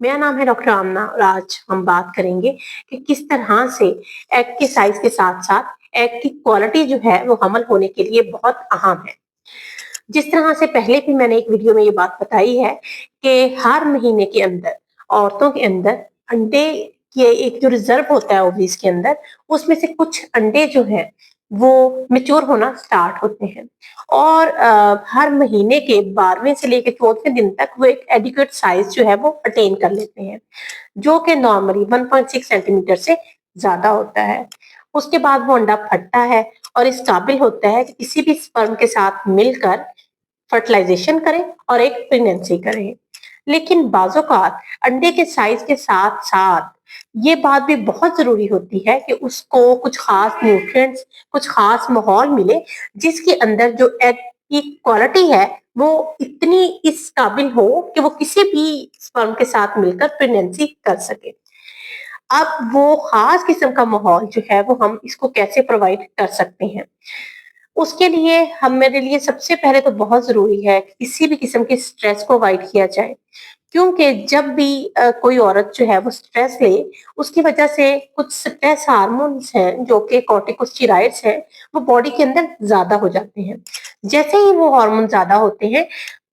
मेरा नाम है डॉक्टर आमना और आज हम बात करेंगे कि किस तरह से एग के साइज के साथ-साथ एग की क्वालिटी जो है वो हमल होने के लिए बहुत अहम है। जिस तरह से पहले भी मैंने एक वीडियो में ये बात बताई है कि हर महीने के अंदर औरतों के अंदर अंडे के एक जो रिजर्व होता है ओवरीज के अंदर, उसमें से कुछ अंडे जो हैं वो मैच्योर होना स्टार्ट होते हैं और हर महीने के 12वें से लेके 14वें दिन तक वो एक एडिक्वेट साइज जो है वो अटेन कर लेते हैं, जो कि नॉर्मली 1.6 सेंटीमीटर से ज़्यादा होता है। उसके बाद वो अंडा फटता है और इस काबिल होता है कि किसी भी स्पर्म के साथ मिलकर फर्टिलाइजेशन करें और एक प्रेगनेंसी करें। लेकिन बाज़-औक़ात अंडे के साइज़ के साथ-साथ ये बात भी बहुत ज़रूरी होती है कि उसको कुछ ख़ास न्यूट्रिएंट्स, कुछ ख़ास माहौल मिले, जिसके अंदर जो एग की क्वालिटी है, वो इतनी इस काबिल हो कि वो किसी भी स्पर्म के साथ मिलकर प्रेगनेंसी कर सके। अब वो ख़ास किस्म का माहौल जो है, वो हम इसको कैसे प्रोवाइड कर सकते हैं? उसके लिए हम मेरे लिए सबसे पहले तो बहुत ज़रूरी है कि किसी भी किस्म के स्ट्रेस को अवॉइड किया जाए। क्योंकि जब भी कोई औरत जो है वो स्ट्रेस ले, उसकी वजह से कुछ स्ट्रेस हार्मोन्स हैं जो कि कॉर्टिकोस्टेरॉइड्स हैं, वो बॉडी के अंदर ज़्यादा हो जाते हैं। जैसे ही वो हार्मोन ज़्यादा होते हैं,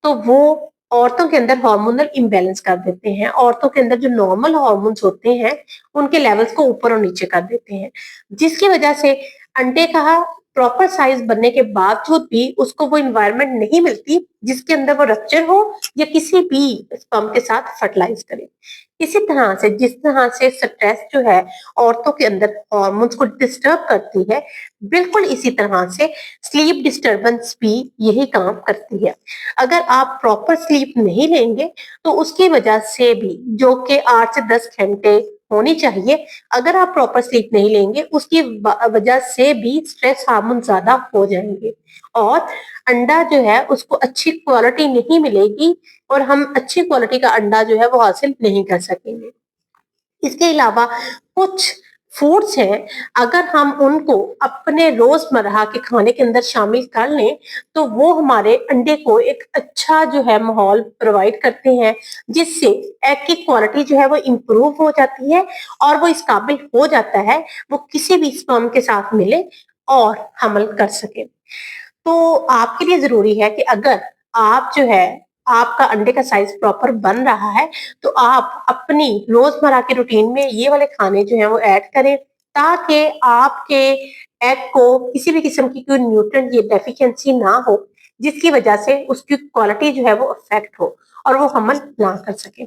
तो वो औरतों के अंदर हार्मोनल इम्बैलेंस कर देते हैं। औरतों के अंदर जो नॉर्मल हार्मोन्स होते हैं, उनके लेवल्स को ऊपर और नीचे कर देते हैं, जिसकी वजह से अंडे का प्रॉपर साइज बनने के बावजूद भी उसको वो एनवायरनमेंट नहीं मिलती, जिसके अंदर वो रप्चर हो या किसी भी स्पर्म के साथ फर्टिलाइज करे। इसी तरह से जिस तरह से स्ट्रेस जो है औरतों के अंदर हार्मोन्स को डिस्टर्ब करती है, बिल्कुल इसी तरह से स्लीप डिस्टर्बेंस भी यही काम करती है। अगर आप प्रॉपर स्लीप नहीं लेंगे, तो उसकी वजह से भी जो कि 8 से 10 घंटे होनी चाहिए, अगर आप प्रॉपर स्लीप नहीं लेंगे, उसकी वजह से भी स्ट्रेस हार्मोन ज़्यादा हो जाएँगे और अंडा जो है उसको अच्छी क्वालिटी नहीं मिलेगी और हम अच्छी क्वालिटी का अंडा जो है वो हासिल नहीं कर सकेंगे। इसके अलावा कुछ फूड्स हैं, अगर हम उनको अपने रोज़मर्रा के खाने के अंदर शामिल कर लें, तो वो हमारे अंडे को एक अच्छा जो है माहौल प्रोवाइड करते हैं, जिससे एग की क्वालिटी जो है वो इम्प्रूव हो जाती है और वो इस काबिल हो जाता है, वो किसी भी स्पर्म के साथ मिले और हमल कर सके। तो आपके लिए ज़रूरी है कि अगर आप जो है, आपका अंडे का साइज़ प्रॉपर बन रहा है, तो आप अपनी रोज़मर्रा के रूटीन में ये वाले खाने जो हैं वो ऐड करें, ताकि आपके एग को किसी भी किस्म की कोई न्यूट्रिएंट या डेफिशिएंसी ना हो, जिसकी वजह से उसकी क्वालिटी जो है वो अफ़ेक्ट हो और वो हमल ना कर सके।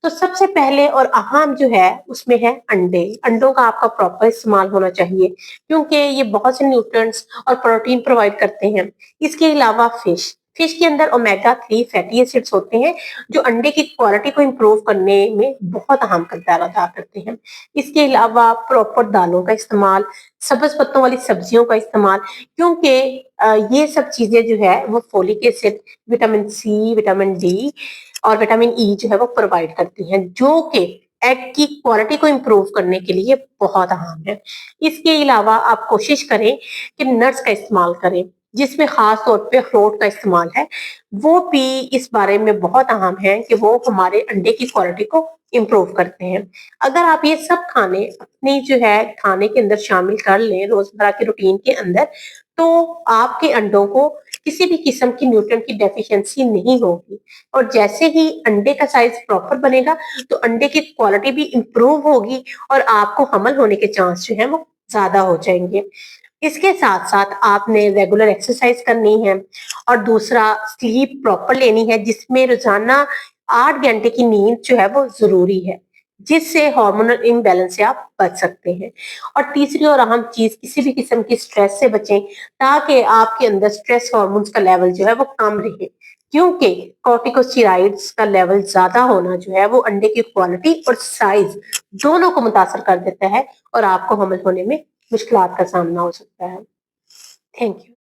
तो सबसे पहले और अहम जो है उसमें है अंडे। अंडों का आपका प्रॉपर इस्तेमाल होना चाहिए, क्योंकि ये बहुत से न्यूट्रिएंट्स और प्रोटीन प्रोवाइड करते हैं। इसके अलावा फिश के अंदर ओमेगा 3 फैटी एसिड्स होते हैं, जो अंडे की क्वालिटी को इम्प्रूव करने में बहुत अहम किरदार अदा करते हैं। इसके अलावा प्रॉपर दालों का इस्तेमाल, सब्ज़ पत्तों वाली सब्जियों का इस्तेमाल, क्योंकि ये सब चीज़ें जो है वो folic acid, vitamin C, vitamin D और विटामिन ई जो है वो प्रोवाइड करती हैं, जो कि एग की क्वालिटी को इम्प्रूव करने के लिए बहुत अहम है। इसके अलावा आप कोशिश करें कि नट्स का इस्तेमाल करें, जिसमें ख़ास तौर पे अखरोट का इस्तेमाल है, वो भी इस बारे में बहुत अहम है कि वो हमारे अंडे की क्वालिटी को इम्प्रूव करते हैं। अगर आप ये सब खाने अपनी जो है खाने के अंदर शामिल कर लें रोज़मर्रा के रूटीन के अंदर, तो आपके अंडों को किसी भी किस्म की न्यूट्रिएंट की डेफिशिएंसी नहीं होगी और जैसे ही अंडे का साइज़ प्रॉपर बनेगा, तो अंडे की क्वालिटी भी इम्प्रूव होगी और आपको हमल होने के चांस जो हैं वो ज़्यादा हो जाएँगे। इसके साथ-साथ आपने रेगुलर एक्सरसाइज करनी है और दूसरा स्लीप प्रॉपर लेनी है, जिसमें रोज़ाना 8 घंटे की नींद जो है वो ज़रूरी है, जिससे हार्मोनल इम्बैलेंस से आप बच सकते हैं। और तीसरी और अहम चीज़, किसी भी किस्म की स्ट्रेस से बचें, ताकि आपके अंदर स्ट्रेस हार्मोन्स का लेवल जो है वो कम रहे, क्योंकि कॉर्टिकोस्टेरॉइड्स का लेवल ज़्यादा होना जो है वो अंडे की क्वालिटी और साइज़ दोनों को मुतासर कर देता है और आपको हमल होने में मुश्किलात का सामना हो सकता है। Thank you.